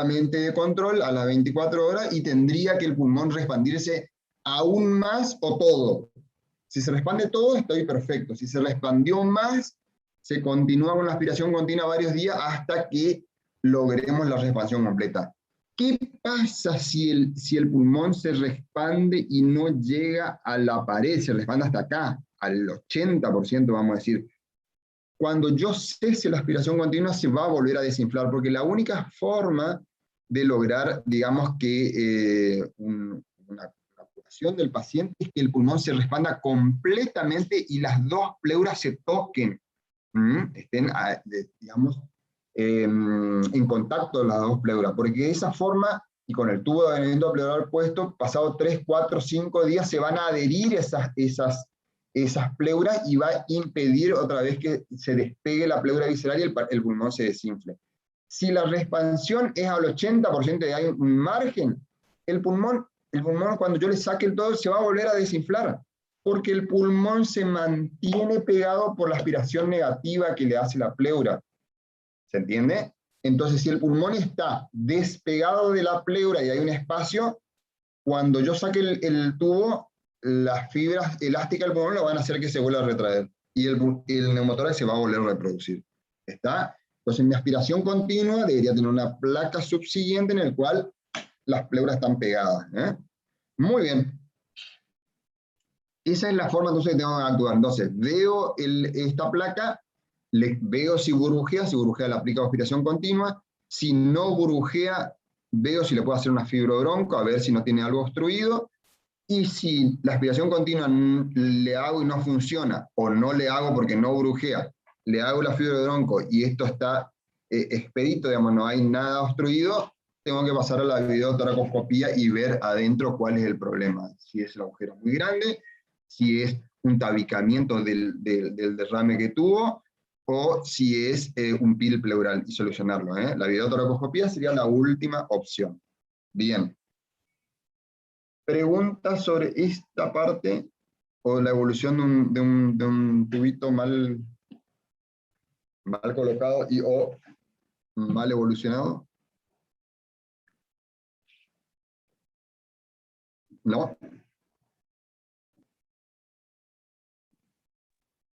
nuevamente de control a las 24 horas y tendría que el pulmón expandirse aún más o todo. Si se le expande todo, estoy perfecto. Si se le expandió más, se continúa con la aspiración continua varios días hasta que logremos la expansión completa. ¿Qué pasa si el pulmón se expande y no llega a la pared, se expande hasta acá, al 80%, vamos a decir? Cuando yo cese la aspiración continua, se va a volver a desinflar, porque la única forma de lograr, digamos, que una curación del paciente es que el pulmón se expanda completamente y las dos pleuras se toquen, estén, digamos, en contacto las dos pleuras, porque de esa forma, y con el tubo de aislamiento pleural puesto, pasado 3, 4, 5 días se van a adherir esas pleuras y va a impedir otra vez que se despegue la pleura visceral y el pulmón se desinfle. Si la reexpansión es al 80% y hay un margen, el pulmón cuando yo le saque el todo se va a volver a desinflar, porque el pulmón se mantiene pegado por la aspiración negativa que le hace la pleura. ¿Se entiende? Entonces, si el pulmón está despegado de la pleura y hay un espacio, cuando yo saque el tubo, las fibras elásticas del pulmón lo van a hacer que se vuelva a retraer. Y el neumotórax se va a volver a reproducir. ¿Está? Entonces, mi aspiración continua debería tener una placa subsiguiente en la cual las pleuras están pegadas. Muy bien. Esa es la forma entonces que tengo que actuar. Entonces, veo esta placa, veo si burbujea la aplico aspiración continua. Si no burbujea, veo si le puedo hacer una fibrobronco, a ver si no tiene algo obstruido. Y si la aspiración continua le hago y no funciona, o no le hago porque no burbujea, le hago la fibrobronco y esto está expedito, digamos, no hay nada obstruido, tengo que pasar a la videotoracoscopía y ver adentro cuál es el problema. Si es el agujero muy grande, si es un tabicamiento del derrame que tuvo, o si es un PIL pleural, y solucionarlo. La videotoracoscopía sería la última opción. Bien. ¿Preguntas sobre esta parte o la evolución de un tubito mal colocado o mal evolucionado? ¿No?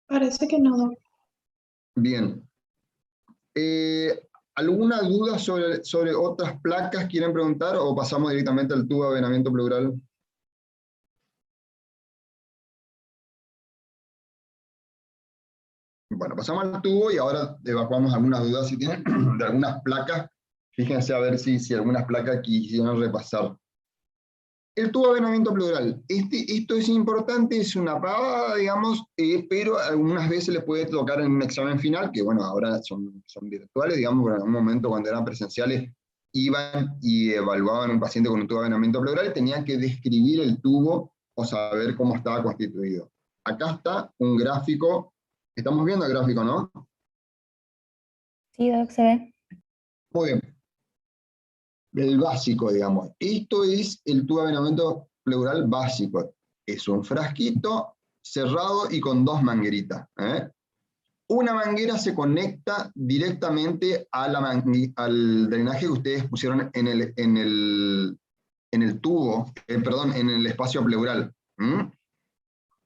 Parece que no. Bien. ¿Alguna duda sobre otras placas quieren preguntar o pasamos directamente al tubo de avenamiento pleural? Bueno, pasamos al tubo y ahora evacuamos algunas dudas si tienen de algunas placas. Fíjense a ver si algunas placas quisieran repasar. El tubo de avenamiento pleural. Esto es importante, es una pavada, digamos, pero algunas veces le puede tocar en un examen final, que bueno, ahora son virtuales, digamos, pero en algún momento cuando eran presenciales iban y evaluaban a un paciente con un tubo de avenamiento pleural y tenían que describir el tubo o saber cómo estaba constituido. Acá está un gráfico. Estamos viendo el gráfico, ¿no? Sí, Doc, se ve. Muy bien. El básico, digamos. Esto es el tubo de avenamiento pleural básico. Es un frasquito cerrado y con dos mangueritas. Una manguera se conecta directamente al drenaje que ustedes pusieron en el tubo, perdón, en el espacio pleural.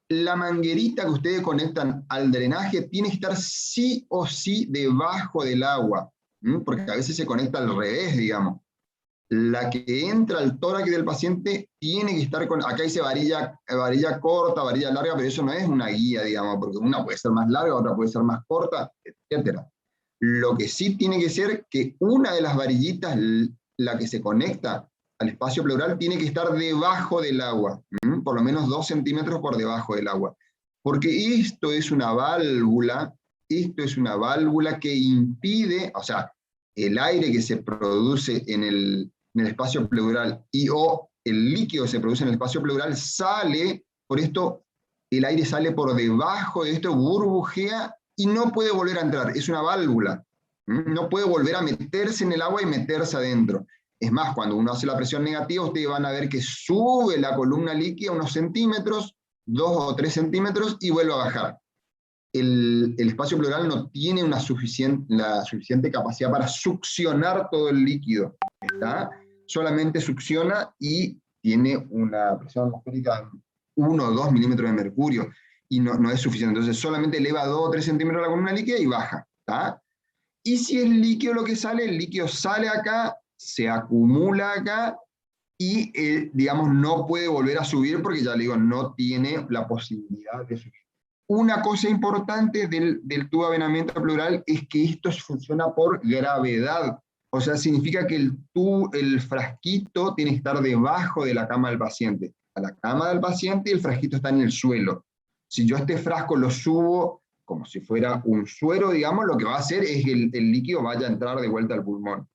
La manguerita que ustedes conectan al drenaje tiene que estar sí o sí debajo del agua, porque a veces se conecta al revés, digamos. La que entra al tórax del paciente tiene que estar con, acá dice varilla corta, varilla larga, pero eso no es una guía, digamos, porque una puede ser más larga, otra puede ser más corta, etc. Lo que sí tiene que ser que una de las varillitas, la que se conecta al espacio pleural, tiene que estar debajo del agua, por lo menos 2 centímetros por debajo del agua. Porque esto es una válvula que impide, o sea, el aire que se produce en el espacio pleural o el líquido que se produce en el espacio pleural sale, por esto el aire sale por debajo de esto, burbujea y no puede volver a entrar, es una válvula. No puede volver a meterse en el agua y meterse adentro. Es más, cuando uno hace la presión negativa, ustedes van a ver que sube la columna líquida unos centímetros, 2 o 3 centímetros, y vuelve a bajar. El espacio pleural no tiene la suficiente capacidad para succionar todo el líquido. ¿tá? Solamente succiona y tiene una presión atmosférica de 1 o 2 milímetros de mercurio, y no es suficiente. Entonces solamente eleva 2 o 3 centímetros la columna líquida y baja. ¿Tá? Y si es líquido lo que sale, el líquido sale acá, se acumula acá, y digamos no puede volver a subir porque ya le digo, no tiene la posibilidad de subir. Una cosa importante del tubo de avenamiento pleural es que esto funciona por gravedad. O sea, significa que el frasquito tiene que estar debajo de la cama del paciente. A la cama del paciente y el frasquito está en el suelo. Si yo este frasco lo subo como si fuera un suero, digamos, lo que va a hacer es que el líquido vaya a entrar de vuelta al pulmón.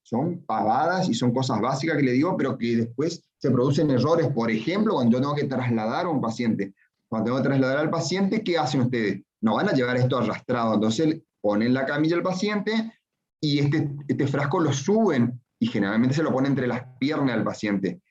Son pavadas y son cosas básicas que le digo, pero que después se producen errores. Por ejemplo, cuando yo tengo que trasladar a un paciente. Cuando tengo que trasladar al paciente, ¿qué hacen ustedes? No van a llevar esto arrastrado. Entonces ponen la camilla al paciente y este frasco lo suben y generalmente se lo ponen entre las piernas del paciente.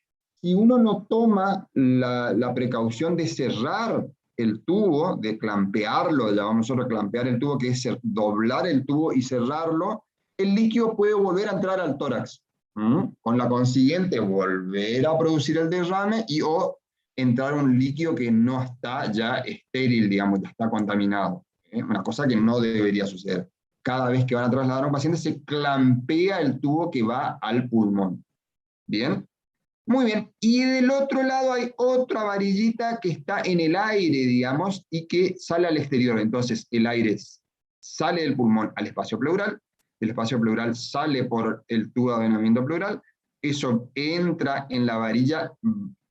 Si uno no toma la precaución de cerrar el tubo, de clampearlo, llamamos nosotros clampear el tubo, que es doblar el tubo y cerrarlo, el líquido puede volver a entrar al tórax, con la consiguiente volver a producir el derrame o entrar un líquido que no está ya estéril, digamos, ya está contaminado. Una cosa que no debería suceder. Cada vez que van a trasladar a un paciente se clampea el tubo que va al pulmón. ¿Bien? Muy bien. Y del otro lado hay otra varillita que está en el aire, digamos, y que sale al exterior. Entonces el aire sale del pulmón al espacio pleural, el espacio pleural sale por el tubo de avenamiento pleural, eso entra en la varilla,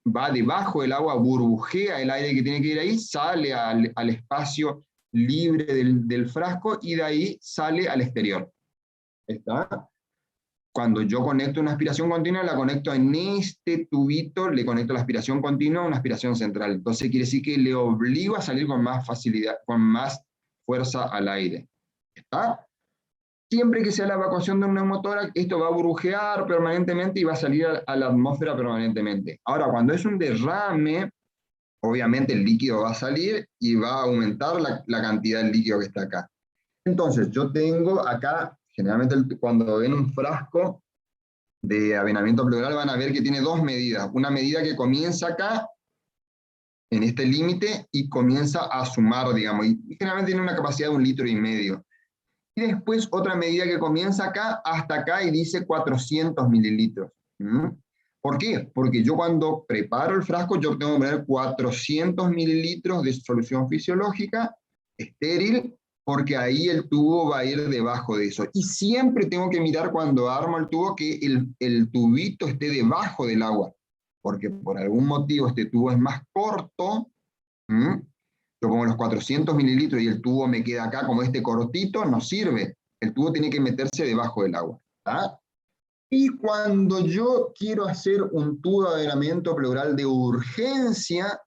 va debajo del agua, burbujea el aire que tiene que ir ahí, sale al espacio libre del frasco y de ahí sale al exterior. ¿Está? Cuando yo conecto una aspiración continua, la conecto en este tubito, le conecto la aspiración continua a una aspiración central. Entonces quiere decir que le obligo a salir con más facilidad, con más fuerza al aire. ¿Está? Siempre que sea la evacuación de un neumotórax, esto va a burbujear permanentemente y va a salir a la atmósfera permanentemente. Ahora, cuando es un derrame, obviamente el líquido va a salir y va a aumentar la cantidad de líquido que está acá. Entonces, yo tengo acá, generalmente cuando ven un frasco de avenamiento pleural van a ver que tiene dos medidas. Una medida que comienza acá, en este límite, y comienza a sumar, digamos, y generalmente tiene una capacidad de 1,5 litros. Y después otra medida que comienza acá hasta acá y dice 400 mililitros. ¿Por qué? Porque yo cuando preparo el frasco, yo tengo que poner 400 mililitros de solución fisiológica, estéril, porque ahí el tubo va a ir debajo de eso. Y siempre tengo que mirar cuando armo el tubo que el tubito esté debajo del agua, porque por algún motivo este tubo es más corto, yo pongo los 400 mililitros y el tubo me queda acá como este cortito, no sirve. El tubo tiene que meterse debajo del agua. ¿Tá? Y cuando yo quiero hacer un tubo de avenamiento pleural de urgencia,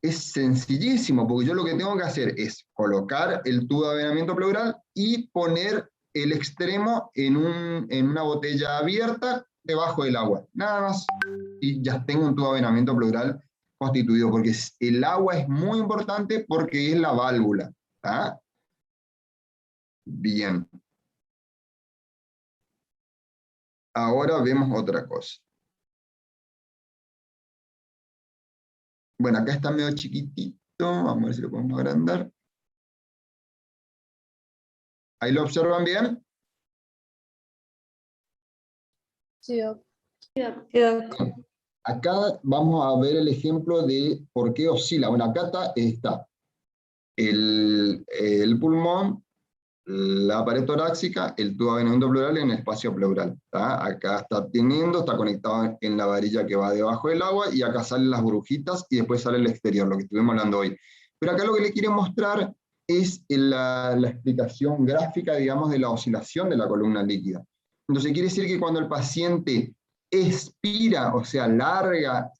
es sencillísimo, porque yo lo que tengo que hacer es colocar el tubo de avenamiento pleural y poner el extremo en una botella abierta debajo del agua. Nada más. Y ya tengo un tubo de avenamiento pleural constituido, porque el agua es muy importante porque es la válvula. ¿Tá? Bien. Ahora vemos otra cosa. Bueno, acá está medio chiquitito, vamos a ver si lo podemos agrandar. ¿Ahí lo observan bien? Sí, doc. Acá vamos a ver el ejemplo de por qué oscila. Bueno, acá está el pulmón, la pared torácica, el tubo de avenamiento pleural en el espacio pleural. ¿Tá? Acá está conectado en la varilla que va debajo del agua, y acá salen las burbujitas y después sale el exterior, lo que estuvimos hablando hoy. Pero acá lo que le quiero mostrar es la explicación gráfica, digamos, de la oscilación de la columna líquida. Entonces quiere decir que cuando el paciente expira, o sea, larga,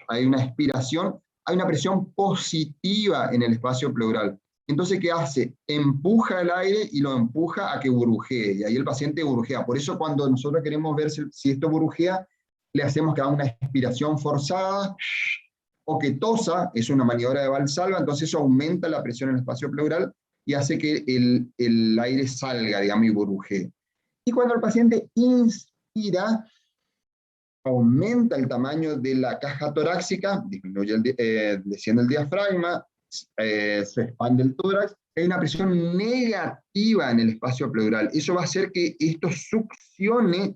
hay una expiración, hay una presión positiva en el espacio pleural. Entonces, ¿qué hace? Empuja el aire y lo empuja a que burbujee, y ahí el paciente burbujea. Por eso cuando nosotros queremos ver si esto burbujea, le hacemos que haga una expiración forzada, o que tosa, es una maniobra de Valsalva, entonces eso aumenta la presión en el espacio pleural y hace que el aire salga, digamos, y burbujee. Y cuando el paciente aspira, aumenta el tamaño de la caja torácica, desciende el diafragma, se expande el tórax, hay una presión negativa en el espacio pleural. Eso va a hacer que esto succione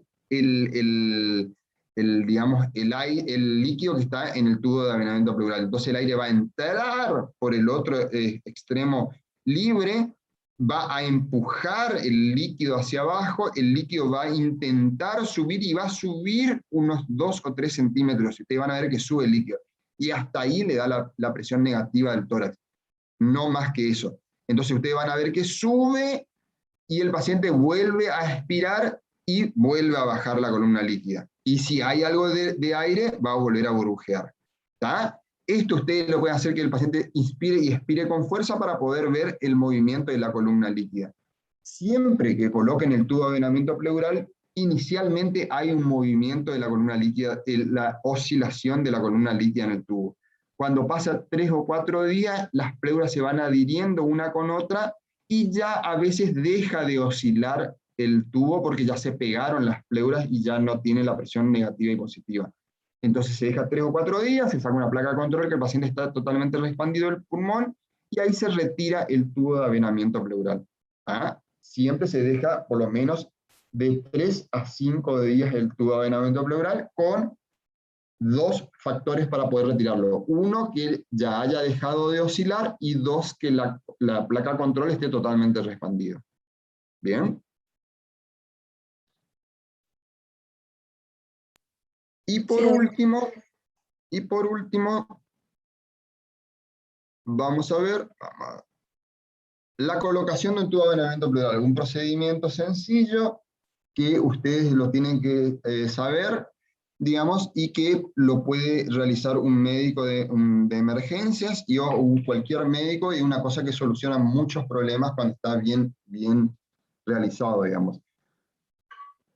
digamos, el líquido que está en el tubo de avenamiento pleural. Entonces el aire va a entrar por el otro extremo libre, va a empujar el líquido hacia abajo, el líquido va a intentar subir y va a subir unos 2 o 3 centímetros. Ustedes van a ver que sube el líquido. Y hasta ahí le da la presión negativa del tórax. No más que eso. Entonces ustedes van a ver que sube y el paciente vuelve a expirar y vuelve a bajar la columna líquida. Y si hay algo de aire, va a volver a burbujear. ¿Está? Esto ustedes lo pueden hacer que el paciente inspire y expire con fuerza para poder ver el movimiento de la columna líquida. Siempre que coloquen el tubo de avenamiento pleural, inicialmente hay un movimiento de la columna líquida, la oscilación de la columna líquida en el tubo. Cuando pasa 3 o 4 días, las pleuras se van adhiriendo una con otra y ya a veces deja de oscilar el tubo porque ya se pegaron las pleuras y ya no tiene la presión negativa y positiva. Entonces se deja 3 o 4 días, se saca una placa de control que el paciente está totalmente expandido el pulmón y ahí se retira el tubo de avenamiento pleural. ¿Ah? Siempre se deja por lo menos de 3 a 5 días el tubo de avenamiento pleural con 2 factores para poder retirarlo. 1, que ya haya dejado de oscilar, y 2, que la placa control esté totalmente respandida. ¿Bien? Y por último, vamos a ver la colocación de un tubo de avenamiento pleural, un procedimiento sencillo que ustedes lo tienen que saber, digamos, y que lo puede realizar un médico de emergencias o cualquier médico, y una cosa que soluciona muchos problemas cuando está bien realizado, digamos.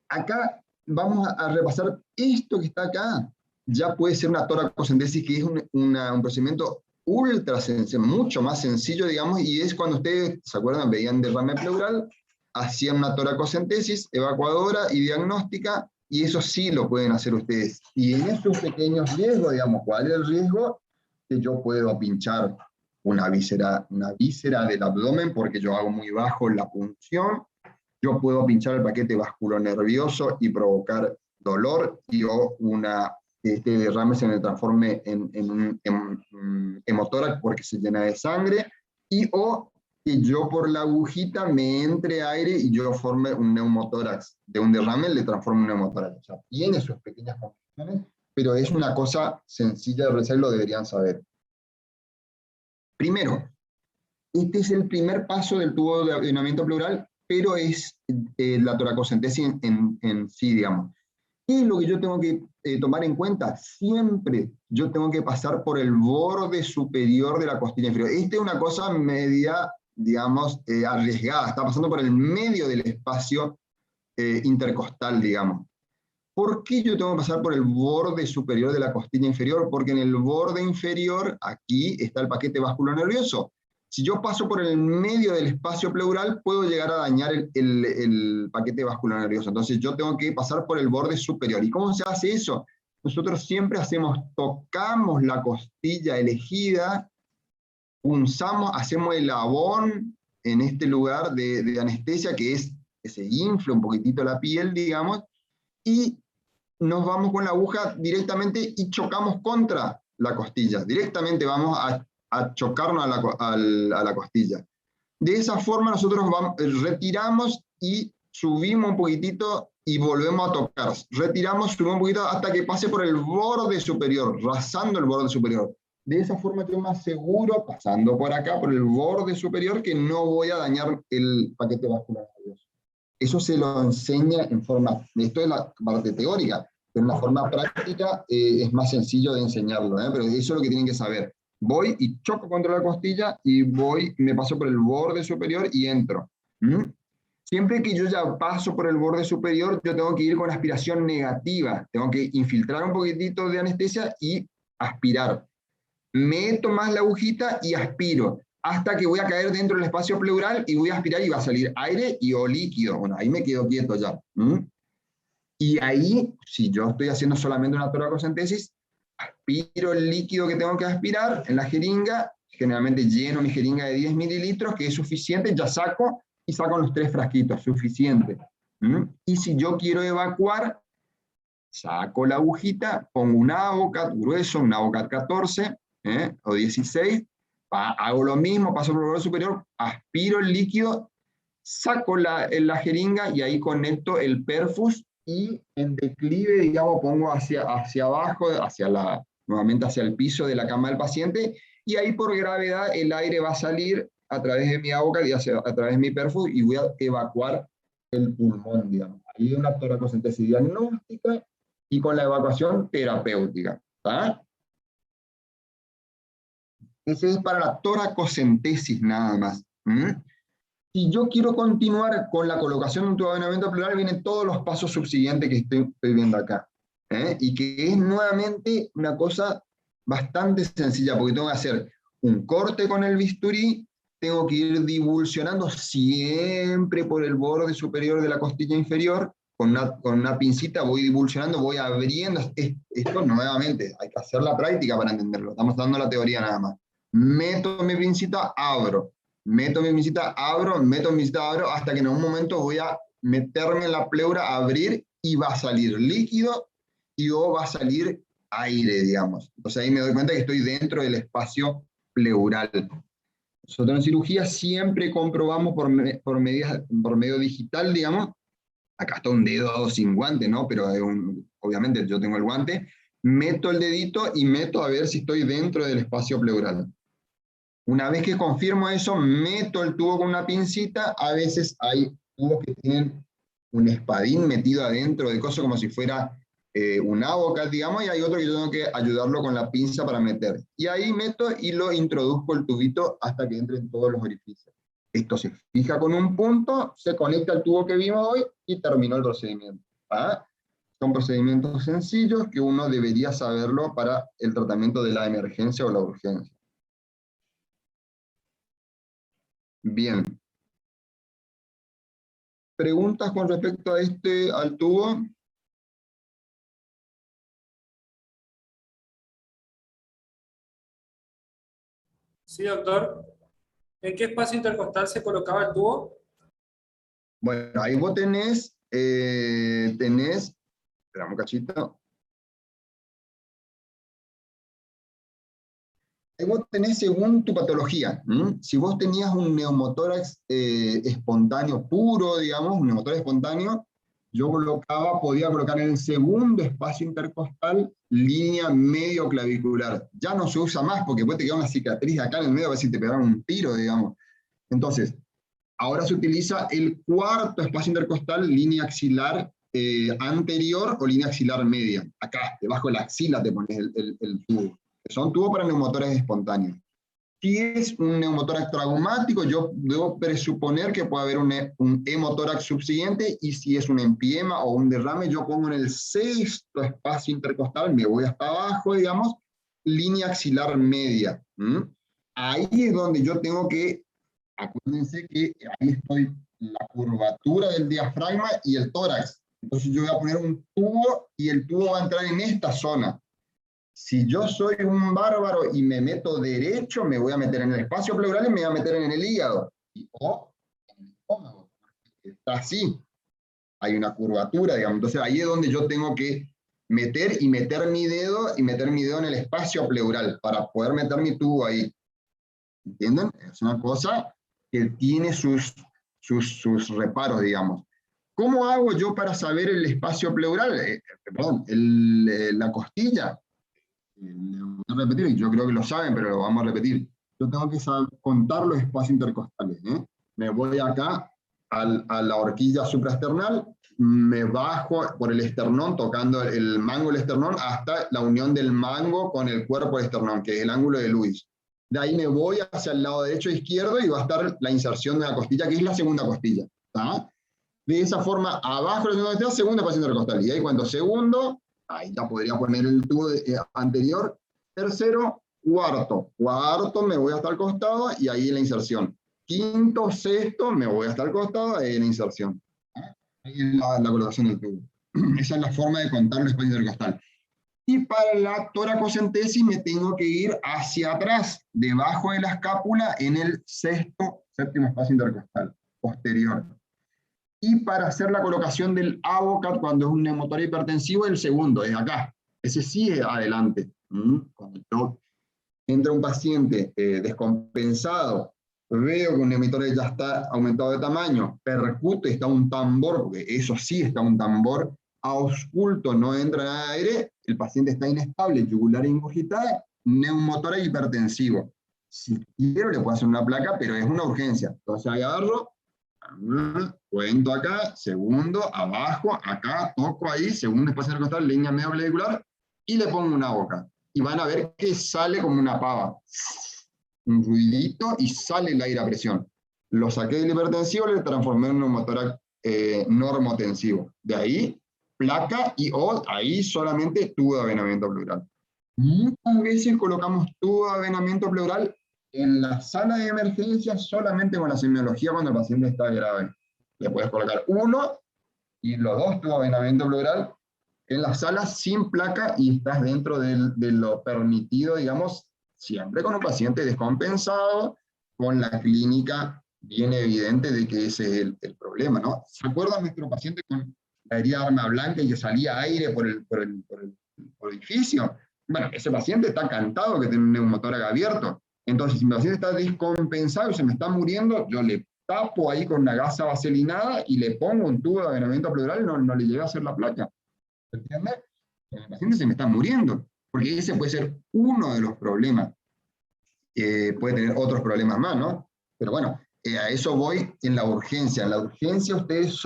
Acá vamos a repasar esto que está acá. Ya puede ser una toracocentesis, que es un procedimiento ultra sencillo, mucho más sencillo, digamos, y es cuando ustedes, ¿se acuerdan? Veían derrame pleural, hacían una toracocentesis, evacuadora y diagnóstica, y eso sí lo pueden hacer ustedes. Y en esos pequeños riesgos, digamos, ¿cuál es el riesgo? Que yo puedo pinchar una víscera del abdomen porque yo hago muy bajo la punción, yo puedo pinchar el paquete vasculonervioso y provocar dolor, este derrame se me transforme en hemotórax porque se llena de sangre, o que yo por la agujita me entre aire y yo forme un neumotórax. De un derrame le transformo en un neumotórax. O sea, tiene sus pequeñas complicaciones, pero es una cosa sencilla de realizar y lo deberían saber. Primero, este es el primer paso del tubo de avenamiento pleural, pero es la toracocentesis en sí, digamos. ¿Qué es lo que yo tengo que tomar en cuenta? Siempre yo tengo que pasar por el borde superior de la costilla inferior. Esta es una cosa media, digamos, arriesgada. Está pasando por el medio del espacio intercostal, digamos. ¿Por qué yo tengo que pasar por el borde superior de la costilla inferior? Porque en el borde inferior, aquí está el paquete vasculonervioso. Si yo paso por el medio del espacio pleural, puedo llegar a dañar el paquete vasculonervioso. Entonces yo tengo que pasar por el borde superior. ¿Y cómo se hace eso? Nosotros siempre tocamos la costilla elegida, punzamos, hacemos el abón en este lugar de anestesia, que se infla un poquitito la piel, digamos, y nos vamos con la aguja directamente y chocamos contra la costilla. Directamente vamos a chocarnos a la costilla. De esa forma nosotros retiramos y subimos un poquitito y volvemos a tocar. Retiramos, subimos un poquito hasta que pase por el borde superior, rasando el borde superior. De esa forma yo me aseguro, pasando por acá, por el borde superior, que no voy a dañar el paquete vascular nervioso. Eso se lo enseña en forma, esto es la parte teórica, pero en la forma práctica es más sencillo de enseñarlo, pero eso es lo que tienen que saber. Voy y choco contra la costilla y me paso por el borde superior y entro. Siempre que yo ya paso por el borde superior, yo tengo que ir con aspiración negativa. Tengo que infiltrar un poquitito de anestesia y aspirar. Meto más la agujita y aspiro, hasta que voy a caer dentro del espacio pleural y voy a aspirar y va a salir aire o líquido. Bueno, ahí me quedo quieto ya. Y ahí, si yo estoy haciendo solamente una toracocentesis, aspiro el líquido que tengo que aspirar en la jeringa, generalmente lleno mi jeringa de 10 mililitros, que es suficiente, ya saco, y saco los 3 frasquitos, suficiente. Y si yo quiero evacuar, saco la agujita, pongo un Avocat grueso, un Avocat 14 o 16, hago lo mismo, paso por el borde superior, aspiro el líquido, saco la jeringa y ahí conecto el perfus y en declive, digamos, pongo hacia abajo, nuevamente hacia el piso de la cama del paciente, y ahí por gravedad el aire va a salir a través de mi Avocat y a través de mi perfus y voy a evacuar el pulmón, digamos. Ahí hay una toracocentesis diagnóstica y con la evacuación terapéutica. ¿Tá? Ese es para la toracocentesis nada más. Si yo quiero continuar con la colocación de un tubo de aislamiento pleural, vienen todos los pasos subsiguientes que estoy viendo acá. Y que es nuevamente una cosa bastante sencilla, porque tengo que hacer un corte con el bisturí, tengo que ir divulsionando siempre por el borde superior de la costilla inferior, con una pincita voy divulsionando, voy abriendo. Esto nuevamente, hay que hacer la práctica para entenderlo, estamos dando la teoría nada más. Meto mi pincita, abro. Meto mi pincita, abro, meto mi pincita, abro, hasta que en un momento voy a meterme en la pleura, abrir, y va a salir líquido, y o va a salir aire, digamos. Entonces ahí me doy cuenta que estoy dentro del espacio pleural. Nosotros en cirugía siempre comprobamos por medio digital, digamos, acá está un dedo sin guante, ¿no? Pero obviamente yo tengo el guante, meto el dedito y meto a ver si estoy dentro del espacio pleural. Una vez que confirmo eso, meto el tubo con una pincita. A veces hay tubos que tienen un espadín metido adentro de cosas como si fuera un Avocat, digamos, y hay otro que yo tengo que ayudarlo con la pinza para meter. Y ahí meto y lo introduzco el tubito hasta que entre en todos los orificios. Esto se fija con un punto, se conecta al tubo que vimos hoy y terminó el procedimiento. ¿Ah? Son procedimientos sencillos que uno debería saberlo para el tratamiento de la emergencia o la urgencia. Bien. ¿Preguntas con respecto a al tubo? Sí, doctor. ¿En qué espacio intercostal se colocaba el tubo? Bueno, ahí vos tenés, esperamos un cachito. Ahí vos tenés según tu patología. Si vos tenías un neumotórax espontáneo puro, digamos, un neumotórax espontáneo, yo podía colocar en el segundo espacio intercostal línea medio clavicular. Ya no se usa más porque después te queda una cicatriz acá en el medio a ver si te pegaron un tiro, digamos. Entonces, ahora se utiliza el cuarto espacio intercostal, línea axilar anterior o línea axilar media. Acá, debajo de la axila te pones el tubo. Son tubos para neumotórax espontáneos. Si es un neumotórax traumático, yo debo presuponer que puede haber un hemotórax subsiguiente, y si es un empiema o un derrame, yo pongo en el sexto espacio intercostal, me voy hasta abajo, digamos, línea axilar media. Ahí es donde yo tengo que, acuérdense que ahí estoy la curvatura del diafragma y el tórax. Entonces yo voy a poner un tubo y el tubo va a entrar en esta zona. Si yo soy un bárbaro y me meto derecho, me voy a meter en el espacio pleural y me voy a meter en el hígado. O en el estómago. Está así. Hay una curvatura, digamos. Entonces ahí es donde yo tengo que meter mi dedo en el espacio pleural para poder meter mi tubo ahí. ¿Entienden? Es una cosa que tiene sus reparos, digamos. ¿Cómo hago yo para saber el espacio pleural? La costilla. Voy a repetir, yo creo que lo saben, pero lo vamos a repetir. Yo tengo que contar los espacios intercostales. Me voy acá a la horquilla supraesternal, me bajo por el esternón, tocando el mango del esternón, hasta la unión del mango con el cuerpo del esternón, que es el ángulo de Lewis. De ahí me voy hacia el lado derecho e izquierdo y va a estar la inserción de la costilla, que es la segunda costilla. ¿Tá? De esa forma, abajo de la segunda costilla, segundo espacio intercostal. Y ahí cuando segundo, ahí ya podría poner el tubo anterior, tercero, cuarto. Cuarto me voy hasta el costado y ahí la inserción. Quinto, sexto, me voy hasta el costado, ahí la inserción. Ahí es la colocación del tubo. Esa es la forma de contar el espacio intercostal. Y para la toracocentesis me tengo que ir hacia atrás, debajo de la escápula, en el séptimo espacio intercostal, posterior. Y para hacer la colocación del avocat cuando es un neumotórax hipertensivo, el segundo, es acá. Ese sí es adelante. Cuando entra un paciente descompensado, veo que un neumotórax ya está aumentado de tamaño, percute, está un tambor, porque eso sí está un tambor, ausculto, no entra nada de aire, el paciente está inestable, yugular ingurgitada, neumotórax hipertensivo. Si quiero le puedo hacer una placa, pero es una urgencia. Entonces agarro, cuento acá, segundo, abajo, acá, toco ahí, segundo espacio intercostal, línea medio clavicular, y le pongo una boca. Y van a ver que sale como una pava. Un ruidito y sale el aire a presión. Lo saqué del hipertensivo, le transformé en un neumotórax normotensivo. De ahí, placa y ahí solamente tubo de avenamiento pleural. Muchas veces colocamos tubo de avenamiento pleural en la sala de emergencia solamente con la semiología cuando el paciente está grave. Le puedes colocar uno y los dos tubos de avenamiento pleural en la sala sin placa y estás dentro de lo permitido, digamos, siempre con un paciente descompensado, con la clínica bien evidente de que ese es el problema, ¿no? ¿Se acuerdan nuestro paciente con la herida de arma blanca y que salía aire por el edificio? Bueno, ese paciente está cantado que tiene un neumotórax abierto. Entonces, si mi paciente está descompensado y se me está muriendo, yo le tapo ahí con una gasa vaselinada y le pongo un tubo de avenamiento pleural y no le llevo a hacer la placa. ¿Entiendes? El paciente se me está muriendo, porque ese puede ser uno de los problemas. Puede tener otros problemas más, ¿no? Pero bueno, a eso voy en la urgencia. En la urgencia ustedes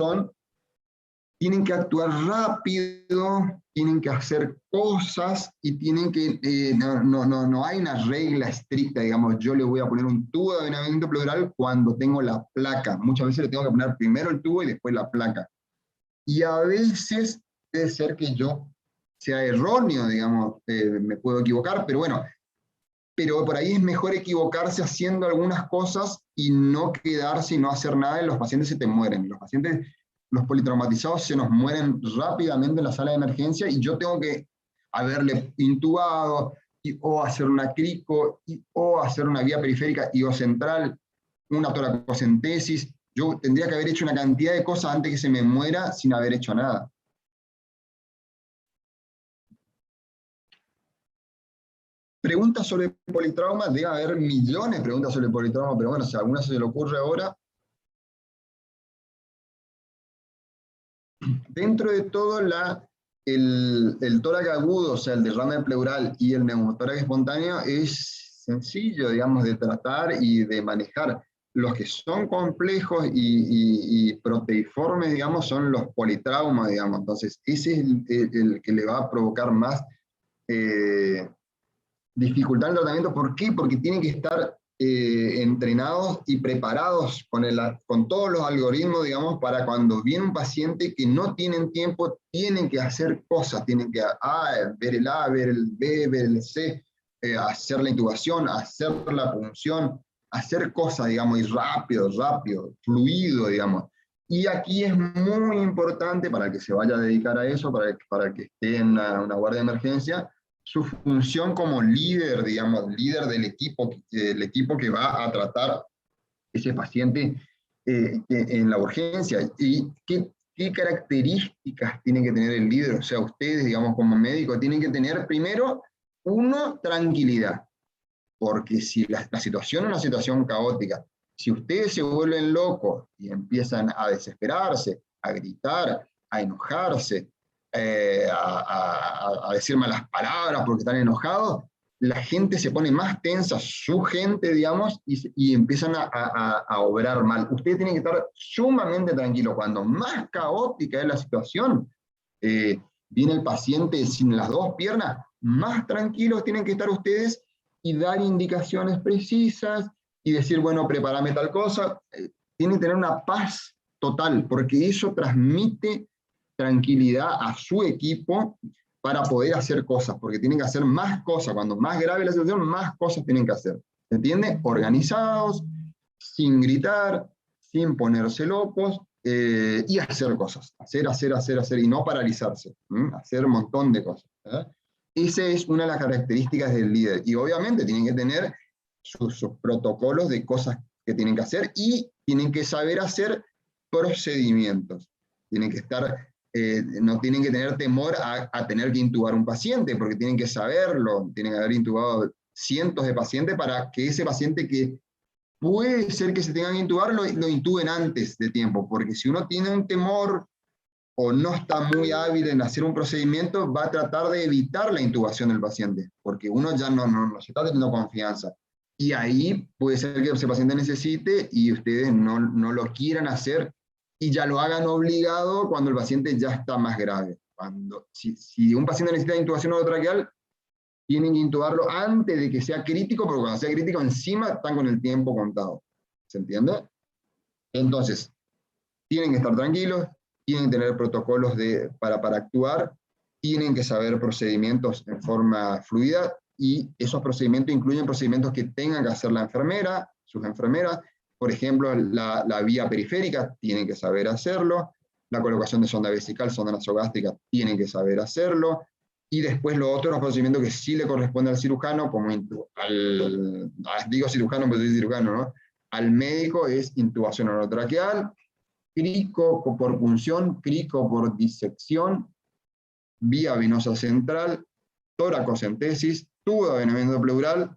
tienen que actuar rápido, tienen que hacer cosas y tienen que, no hay una regla estricta, digamos, yo le voy a poner un tubo de avenamiento pleural cuando tengo la placa. Muchas veces le tengo que poner primero el tubo y después la placa. Y a veces puede ser que yo sea erróneo, digamos, me puedo equivocar, pero bueno, pero por ahí es mejor equivocarse haciendo algunas cosas y no quedarse y no hacer nada y los pacientes se te mueren. Los politraumatizados se nos mueren rápidamente en la sala de emergencia y yo tengo que haberle intubado, o hacer una crico, o hacer una vía periférica o central, una toracocentesis. Yo tendría que haber hecho una cantidad de cosas antes que se me muera sin haber hecho nada. Preguntas sobre politrauma, debe haber millones de preguntas sobre politrauma, pero bueno, si alguna se le ocurre ahora. Dentro de todo, el tórax agudo, o sea, el derrame pleural y el neumotórax espontáneo es sencillo, digamos, de tratar y de manejar. Los que son complejos y proteiformes, digamos, son los politraumas, digamos. Entonces, ese es el que le va a provocar más dificultad en el tratamiento. ¿Por qué? Porque tienen que estar entrenados y preparados con todos los algoritmos, digamos, para cuando viene un paciente que no tienen tiempo, tienen que hacer cosas, tienen que ver el A, ver el B, ver el C, hacer la intubación, hacer la punción, hacer cosas, digamos, y rápido, fluido, digamos. Y aquí es muy importante para el que se vaya a dedicar a eso, para el que esté en una guardia de emergencia, su función como líder, digamos, líder del equipo que va a tratar ese paciente en la urgencia. ¿Y qué características tiene que tener el líder? O sea, ustedes, digamos, como médicos, tienen que tener, primero, tranquilidad. Porque si la situación es una situación caótica, si ustedes se vuelven locos y empiezan a desesperarse, a gritar, a enojarse, a decir malas palabras porque están enojados, la gente se pone más tensa, su gente, digamos, y empiezan a obrar mal. Ustedes tienen que estar sumamente tranquilos. Cuando más caótica es la situación, viene el paciente sin las dos piernas, más tranquilos tienen que estar ustedes y dar indicaciones precisas y decir, bueno, prepárame tal cosa. Tienen que tener una paz total, porque eso transmite tranquilidad a su equipo para poder hacer cosas, porque tienen que hacer más cosas. Cuando más grave la situación, más cosas tienen que hacer. ¿Se entiende? Organizados, sin gritar, sin ponerse locos, y hacer cosas, hacer, y no paralizarse, hacer un montón de cosas. Esa es una de las características del líder, y obviamente tienen que tener sus protocolos de cosas que tienen que hacer, y tienen que saber hacer procedimientos, tienen que estar, no tienen que tener temor a tener que intubar un paciente, porque tienen que saberlo, tienen que haber intubado cientos de pacientes para que ese paciente que puede ser que se tengan que intubar, lo intuben antes de tiempo, porque si uno tiene un temor o no está muy hábil en hacer un procedimiento, va a tratar de evitar la intubación del paciente, porque uno ya no se está teniendo confianza. Y ahí puede ser que ese paciente necesite y ustedes no lo quieran hacer y ya lo hagan obligado cuando el paciente ya está más grave. Si un paciente necesita intubación orotraqueal, tienen que intubarlo antes de que sea crítico, porque cuando sea crítico encima están con el tiempo contado. ¿Se entiende? Entonces, tienen que estar tranquilos, tienen que tener protocolos para actuar, tienen que saber procedimientos en forma fluida, y esos procedimientos incluyen procedimientos que tengan que hacer la enfermera, sus enfermeras. Por ejemplo, la vía periférica, tienen que saber hacerlo. La colocación de sonda vesical, sonda nasogástrica, tienen que saber hacerlo. Y después los otros procedimientos que sí le corresponde al cirujano, como digo cirujano, pero soy cirujano, ¿no? Al médico es intubación orotraqueal, crico por punción, crico por disección, vía venosa central, toracocentesis, tubo de avenamiento pleural.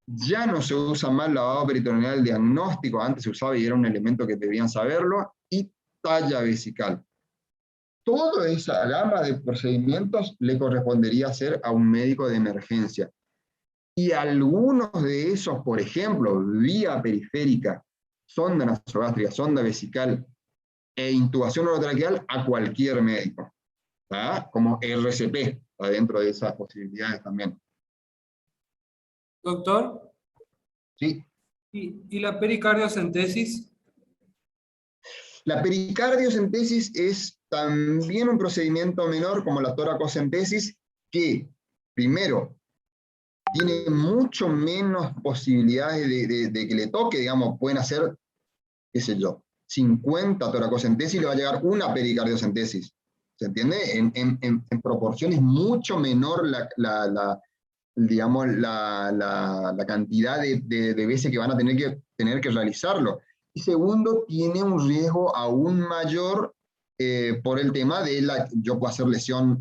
Ya no se usa más lavado peritoneal diagnóstico, antes se usaba y era un elemento que debían saberlo, y talla vesical. Toda esa gama de procedimientos le correspondería hacer a un médico de emergencia. Y algunos de esos, por ejemplo, vía periférica, sonda nasogástrica, sonda vesical e intubación orotraqueal, a cualquier médico, ¿tá? Como RCP, está dentro de esas posibilidades también. Doctor, ¿Sí? ¿y la pericardiocentesis? La pericardiocentesis es también un procedimiento menor como la toracocentesis, que primero tiene mucho menos posibilidades de que le toque, digamos, pueden hacer, qué sé yo, 50 toracocentesis y le va a llegar una pericardiocentesis. ¿Se entiende? En proporciones mucho menor digamos, la cantidad de veces que van a tener que realizarlo. Y segundo, tiene un riesgo aún mayor por el tema de yo puedo hacer lesión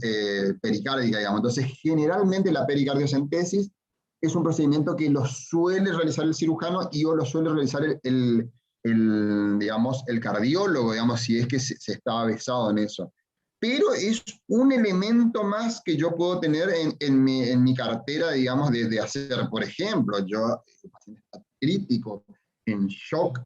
pericárdica, digamos. Entonces, generalmente la pericardiocentesis es un procedimiento que lo suele realizar el cirujano o lo suele realizar digamos, el cardiólogo, digamos, si es que se está avesado en eso. Pero es un elemento más que yo puedo tener en mi cartera, digamos, de hacer. Por ejemplo, el paciente está crítico, en shock,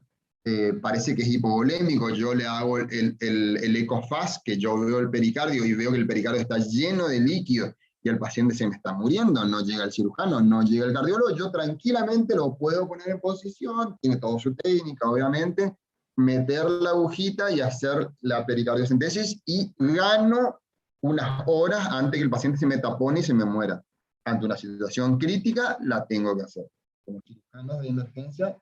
parece que es hipovolémico, yo le hago el ecofast, que yo veo el pericardio y veo que el pericardio está lleno de líquido y el paciente se me está muriendo, no llega el cirujano, no llega el cardiólogo, yo tranquilamente lo puedo poner en posición, tiene toda su técnica, obviamente, meter la agujita y hacer la pericardiocentesis, y gano unas horas antes que el paciente se me tapone y se me muera. Ante una situación crítica, la tengo que hacer. Como cirujanos de emergencia,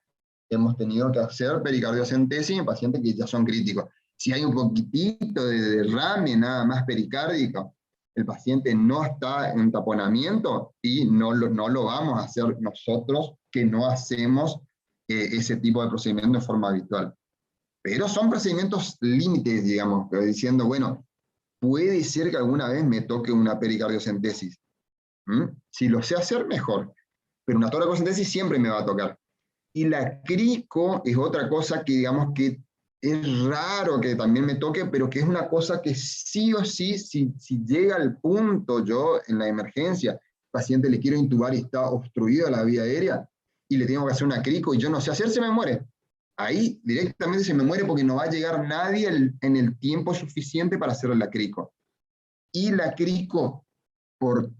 hemos tenido que hacer pericardiocentesis en pacientes que ya son críticos. Si hay un poquitito de derrame nada más pericárdico, el paciente no está en taponamiento y no lo vamos a hacer nosotros, que no hacemos ese tipo de procedimiento de forma habitual. Pero son procedimientos límites, digamos, diciendo, bueno, puede ser que alguna vez me toque una pericardiocentesis. Si lo sé hacer, mejor. Pero una toracocentesis siempre me va a tocar. Y la crico es otra cosa que, digamos, que es raro que también me toque, pero que es una cosa que sí o sí, si llega al punto yo en la emergencia, el paciente le quiero intubar y está obstruida la vía aérea, y le tengo que hacer una crico y yo no sé hacer, se me muere. Ahí directamente se me muere porque no va a llegar nadie en el tiempo suficiente para hacer la crico. Y la crico, por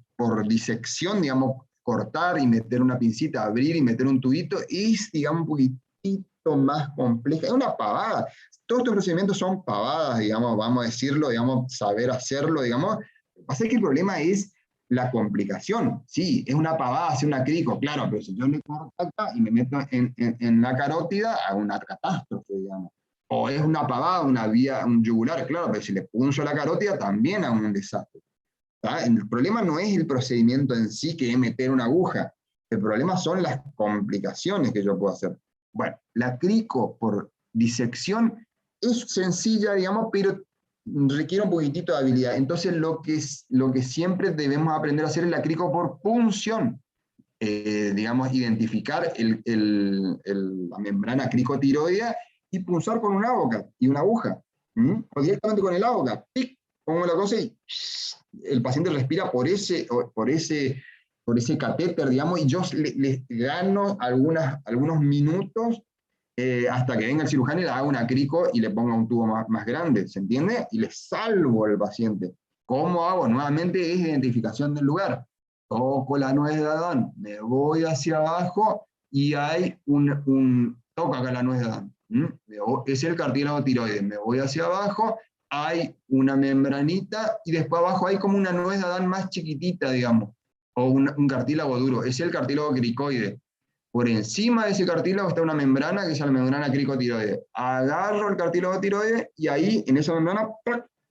disección, digamos, cortar y meter una pincita, abrir y meter un tubito, es, digamos, un poquitito más compleja. Es una pavada. Todos estos procedimientos son pavadas, digamos, vamos a decirlo, digamos, saber hacerlo, digamos. Lo que pasa es que el problema es la complicación. Sí, es una pavada hacer una crico, claro, pero si yo le corto acá y me meto en la carótida, hago una catástrofe, digamos. O es una pavada, una vía, un yugular, claro, pero si le punzo la carótida también hago un desastre. ¿Tá? El problema no es el procedimiento en sí, que es meter una aguja. El problema son las complicaciones que yo puedo hacer. Bueno, la crico por disección es sencilla, digamos, pero requiere un poquitito de habilidad. Entonces, lo que siempre debemos aprender a hacer es la crico por punción. Digamos, identificar la membrana cricotiroidea y punzar con un AVOCAT y una aguja. O directamente con el AVOCAT. ¡Pic! Pongo la cosa y el paciente respira por ese catéter, digamos, y yo le gano algunos minutos hasta que venga el cirujano y le haga una crico y le ponga un tubo más grande, ¿se entiende? Y le salvo al paciente. ¿Cómo hago? Nuevamente es identificación del lugar. Toco la nuez de Adán, me voy hacia abajo y hay toco acá la nuez de Adán. Es el cartílago tiroides. Me voy hacia abajo, hay una membranita y después abajo hay como una nuez de Adán más chiquitita, digamos, o un cartílago duro. Es el cartílago cricoide. Por encima de ese cartílago está una membrana que es la membrana cricotiroide. Agarro el cartílago tiroide y ahí, en esa membrana,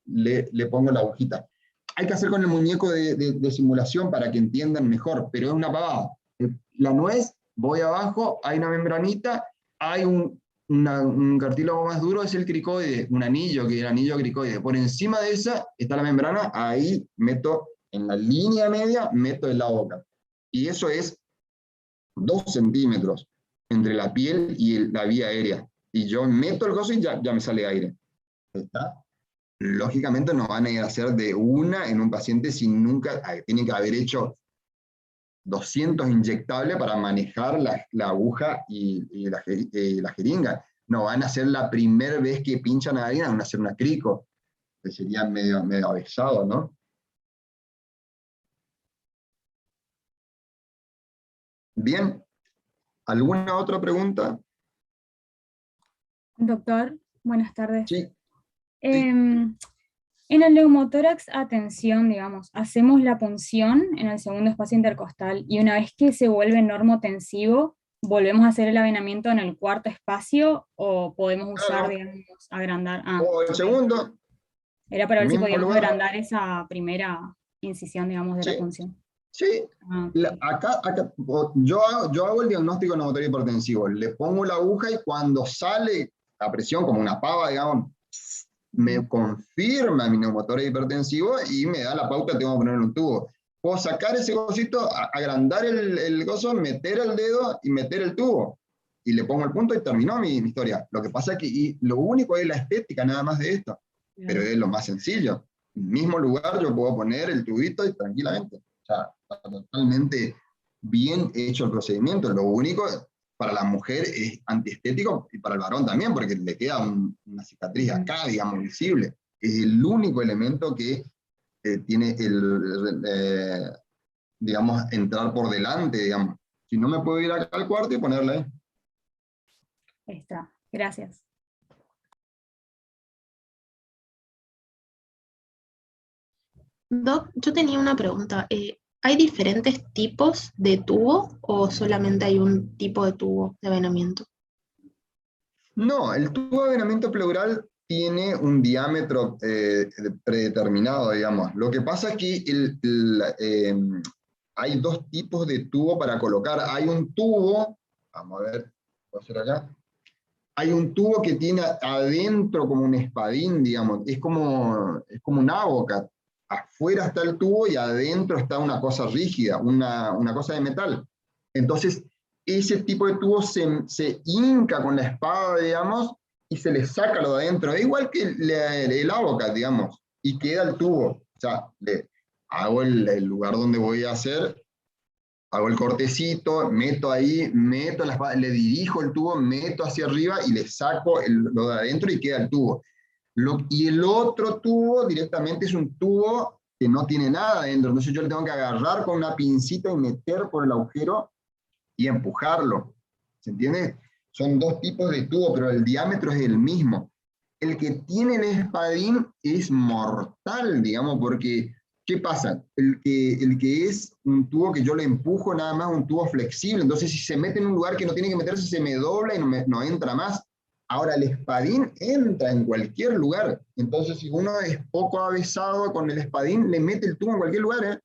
le pongo la agujita. Hay que hacer con el muñeco de simulación para que entiendan mejor, pero es una pavada. La nuez, voy abajo, hay una membranita, hay un cartílago más duro, es el cricoide, un anillo, que es el anillo cricoide. Por encima de esa está la membrana, ahí meto, en la línea media, meto el AVOCAT. Y eso es 2 centímetros entre la piel y la vía aérea. Y yo meto el coso y ya me sale aire. ¿Está? Lógicamente no van a ir a hacer de una en un paciente si nunca, tienen que haber hecho 200 inyectables para manejar la aguja y la jeringa. No van a hacer la primera vez que pinchan a alguien, van a hacer una crico, que sería medio avesado, ¿no? Bien, ¿alguna otra pregunta? Doctor, buenas tardes. Sí. En el neumotórax, atención, digamos, hacemos la punción en el segundo espacio intercostal y una vez que se vuelve normotensivo, ¿volvemos a hacer el avenamiento en el cuarto espacio o podemos usar, digamos, agrandar? O el segundo. Era para ver si mismo podíamos lugar. agrandar esa primera incisión, digamos, de la punción. Sí, acá yo hago el diagnóstico de neumatorio hipertensivo, le pongo la aguja y cuando sale la presión como una pava, digamos, me confirma mi neumatorio hipertensivo y me da la pauta, tengo que ponerle un tubo. Puedo sacar ese cosito, agrandar el coso, meter el dedo y meter el tubo. Y le pongo el punto y terminó mi historia. Lo que pasa es que lo único es la estética nada más de esto, pero es lo más sencillo. En el mismo lugar yo puedo poner el tubito y tranquilamente. O sea, está totalmente bien hecho el procedimiento. Lo único para la mujer es antiestético y para el varón también, porque le queda una cicatriz acá, digamos, visible. Es el único elemento que tiene digamos, entrar por delante, digamos. Si no, me puedo ir acá al cuarto y ponerla ahí. Ahí está, gracias. Doc, yo tenía una pregunta. ¿Hay diferentes tipos de tubo o solamente hay un tipo de tubo de avenamiento? No, el tubo de avenamiento pleural tiene un diámetro predeterminado, digamos. Lo que pasa es que hay 2 tipos de tubo para colocar. Hay un tubo, vamos a ver, voy a hacer acá. Hay un tubo que tiene adentro como un espadín, digamos. Es como un AVOCAT. Afuera está el tubo y adentro está una cosa rígida, una cosa de metal. Entonces, ese tipo de tubo se hinca con la espada, digamos, y se le saca lo de adentro. Es igual que el AVOCAT, digamos, y queda el tubo. O sea, hago el lugar donde voy a hacer, hago el cortecito, meto ahí, meto la espada, le dirijo el tubo, meto hacia arriba y le saco lo de adentro y queda el tubo. Y el otro tubo directamente es un tubo que no tiene nada adentro, entonces yo le tengo que agarrar con una pincita y meter por el agujero y empujarlo. ¿Se entiende? Son 2 tipos de tubo, pero el diámetro es el mismo. El que tiene el espadín es mortal, digamos, porque ¿qué pasa? El que es un tubo que yo le empujo nada más, un tubo flexible, entonces si se mete en un lugar que no tiene que meterse, se me dobla y no entra más. Ahora, el espadín entra en cualquier lugar. Entonces, si uno es poco avesado con el espadín, le mete el tubo en cualquier lugar, ¿eh?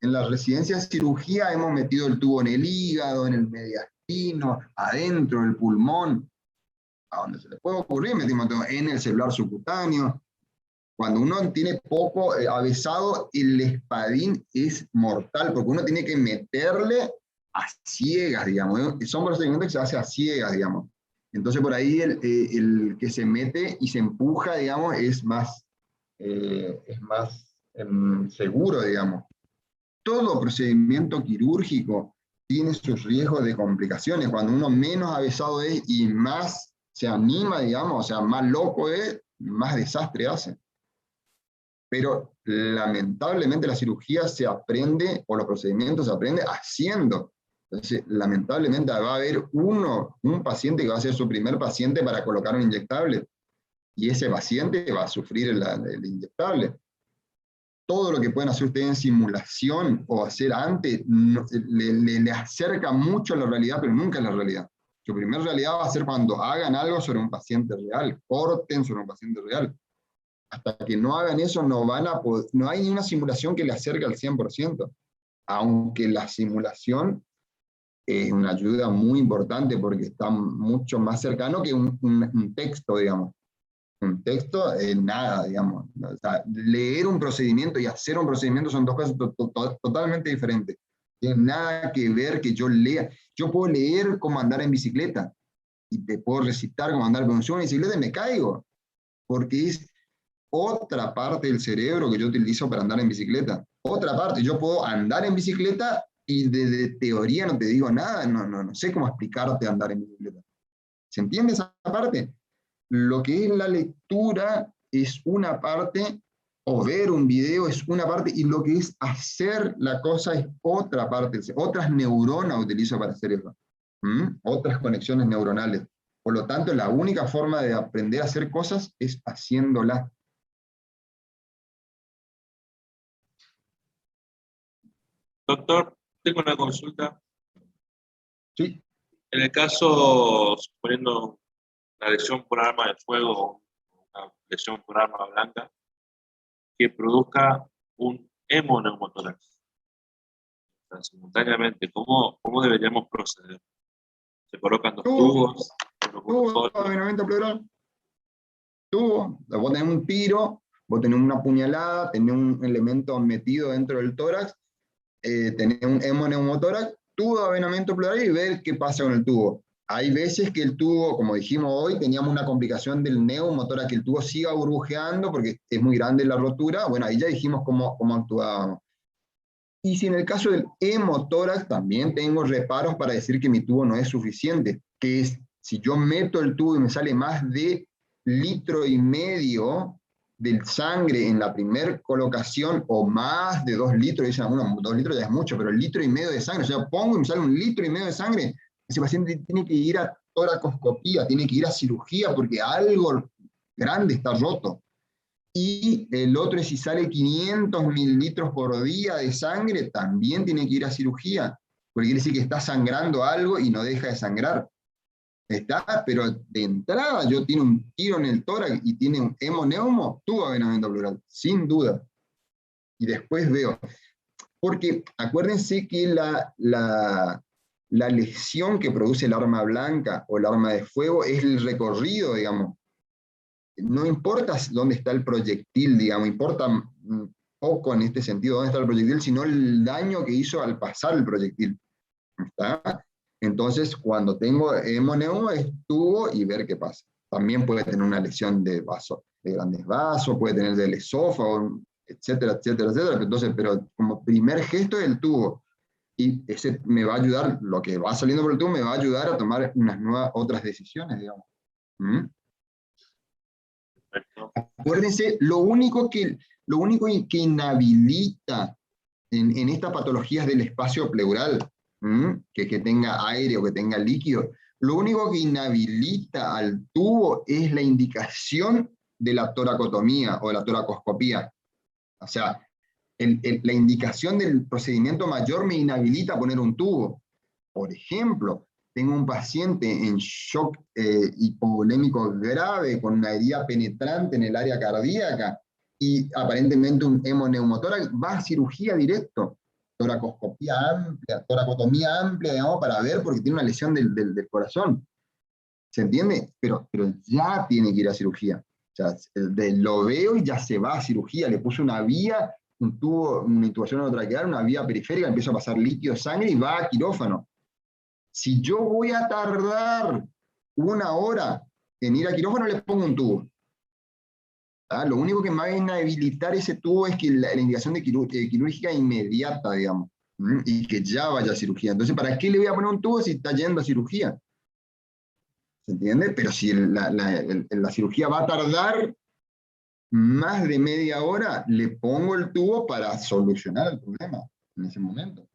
En la residencia de cirugía hemos metido el tubo en el hígado, en el mediastino, adentro del pulmón, a donde se le puede ocurrir, metimos todo en el celular subcutáneo. Cuando uno tiene poco avesado, el espadín es mortal, porque uno tiene que meterle a ciegas, digamos, ¿eh? Son procedimientos que se hacen a ciegas, digamos. Entonces por ahí el que se mete y se empuja, digamos, es más seguro, digamos. Todo procedimiento quirúrgico tiene sus riesgos de complicaciones. Cuando uno menos avesado es y más se anima, digamos, o sea, más loco es, más desastre hace. Pero lamentablemente la cirugía se aprende, o los procedimientos se aprende haciendo. Entonces, lamentablemente va a haber un paciente que va a ser su primer paciente para colocar un inyectable, y ese paciente va a sufrir el inyectable. Todo lo que pueden hacer ustedes en simulación o hacer antes le acerca mucho a la realidad, pero nunca a la realidad. Su primera realidad va a ser cuando hagan algo sobre un paciente real, corten sobre un paciente real. Hasta que no hagan eso, no hay ni una simulación que le acerque al 100%, aunque la simulación es una ayuda muy importante porque está mucho más cercano que un texto, digamos. Un texto es nada, digamos. O sea, leer un procedimiento y hacer un procedimiento son dos cosas totalmente diferentes. No tiene nada que ver que yo lea. Yo puedo leer cómo andar en bicicleta y te puedo recitar cómo andar con una bicicleta y me caigo, porque es otra parte del cerebro que yo utilizo para andar en bicicleta. Otra parte, yo puedo andar en bicicleta y de teoría no te digo nada, no sé cómo explicarte andar en bicicleta. ¿Se entiende esa parte? Lo que es la lectura es una parte, o ver un video es una parte, y lo que es hacer la cosa es otra parte. Otras neuronas utilizo para hacer eso. Otras conexiones neuronales. Por lo tanto, la única forma de aprender a hacer cosas es haciéndolas. Doctor, tengo una consulta. Sí. En el caso, suponiendo una lesión por arma de fuego o una lesión por arma blanca, que produzca un hemoneumotórax. O sea, simultáneamente, ¿cómo deberíamos proceder? ¿Se colocan dos tubos? Tubo, avenamiento pleural. Tubo, vos tenés un tiro, vos tenés una puñalada, tenés un elemento metido dentro del tórax, tenés un hemoneumotórax, tubo de avenamiento pleural y ver qué pasa con el tubo. Hay veces que el tubo, como dijimos hoy, teníamos una complicación del neumotórax, que el tubo siga burbujeando porque es muy grande la rotura. Bueno, ahí ya dijimos cómo actuábamos. Y si en el caso del hemotórax también tengo reparos para decir que mi tubo no es suficiente, que es si yo meto el tubo y me sale más de 1,5 litros de sangre en la primera colocación, o más de 2 litros, dicen, bueno, 2 litros ya es mucho, pero 1,5 litros de sangre, o sea, pongo y me sale 1,5 litros de sangre, ese paciente tiene que ir a toracoscopía, tiene que ir a cirugía porque algo grande está roto. Y el otro es si sale 500 mililitros por día de sangre, también tiene que ir a cirugía, porque quiere decir que está sangrando algo y no deja de sangrar. Pero de entrada yo tiene un tiro en el tórax y tiene un hemoneumo, tuvo avenamiento pleural, sin duda. Y después veo, porque acuérdense que la lesión que produce el arma blanca o el arma de fuego es el recorrido, digamos. No importa dónde está el proyectil, digamos, importa poco en este sentido dónde está el proyectil, sino el daño que hizo al pasar el proyectil. ¿Está? Entonces, cuando tengo hemoneumo, estuvo y ver qué pasa. También puede tener una lesión de vaso, de grandes vasos, puede tener del esófago, etcétera, etcétera, etcétera. Entonces, pero como primer gesto es el tubo. Y ese me va a ayudar, lo que va saliendo por el tubo me va a ayudar a tomar otras decisiones, digamos. Acuérdense, lo único que inhabilita en estas patologías del espacio pleural, que tenga aire o que tenga líquido, lo único que inhabilita al tubo es la indicación de la toracotomía o de la toracoscopía. O sea, la indicación del procedimiento mayor me inhabilita a poner un tubo. Por ejemplo, tengo un paciente en shock hipovolémico grave, con una herida penetrante en el área cardíaca, y aparentemente un hemoneumotórax, va a cirugía directo, toracoscopía amplia, toracotomía amplia, digamos, para ver, porque tiene una lesión del corazón. ¿Se entiende? Pero ya tiene que ir a cirugía. O sea, lo veo y ya se va a cirugía, le puse una vía, un tubo, una intubación endotraqueal, una vía periférica, empieza a pasar líquido de sangre y va a quirófano. Si yo voy a tardar 1 hora en ir a quirófano, le pongo un tubo. ¿Ah? Lo único que me va a inhabilitar ese tubo es que la indicación de quirúrgica inmediata, digamos, y que ya vaya a cirugía. Entonces, ¿para qué le voy a poner un tubo si está yendo a cirugía? ¿Se entiende? Pero si la cirugía va a tardar más de media hora, le pongo el tubo para solucionar el problema en ese momento.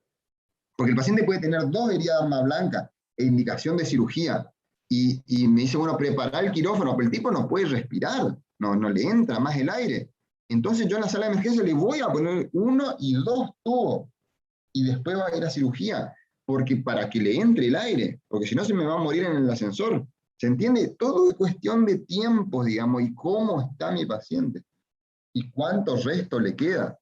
Porque el paciente puede tener 2 heridas de arma blanca e indicación de cirugía. Y me dice, bueno, preparar el quirófano, pero el tipo no puede respirar, no le entra más el aire. Entonces yo en la sala de emergencia le voy a poner 1 y 2 tubos. Y después va a ir a cirugía, porque para que le entre el aire, porque si no se me va a morir en el ascensor. ¿Se entiende? Todo es cuestión de tiempo, digamos, y cómo está mi paciente. Y cuánto resto le queda.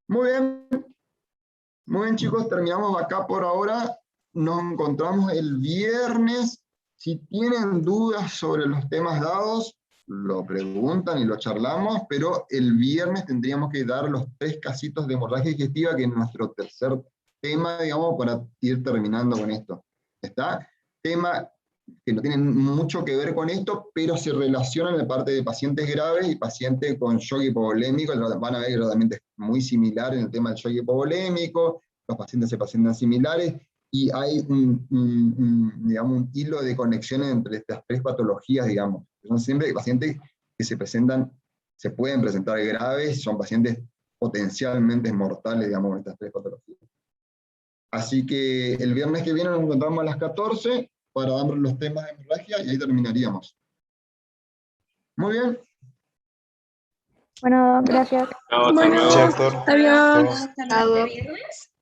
Muy bien chicos, terminamos acá por ahora. Nos encontramos el viernes. Si tienen dudas sobre los temas dados, lo preguntan y lo charlamos, pero el viernes tendríamos que dar los 3 casitos de hemorragia digestiva, que es nuestro tercer tema, digamos, para ir terminando con esto. ¿Está? Tema que no tienen mucho que ver con esto, pero se relacionan en la parte de pacientes graves y pacientes con shock hipovolémico. Van a ver tratamientos muy similares en el tema del shock hipovolémico, los pacientes se presentan similares, y hay digamos, un hilo de conexión entre estas 3 patologías, digamos. Son siempre pacientes que se pueden presentar graves, son pacientes potencialmente mortales, digamos, con estas 3 patologías. Así que el viernes que viene nos encontramos a las 14 para dar los temas de hemorragia y ahí terminaríamos. Muy bien. Bueno, gracias. Chao, hasta Bueno, luego. adiós. Hasta el viernes.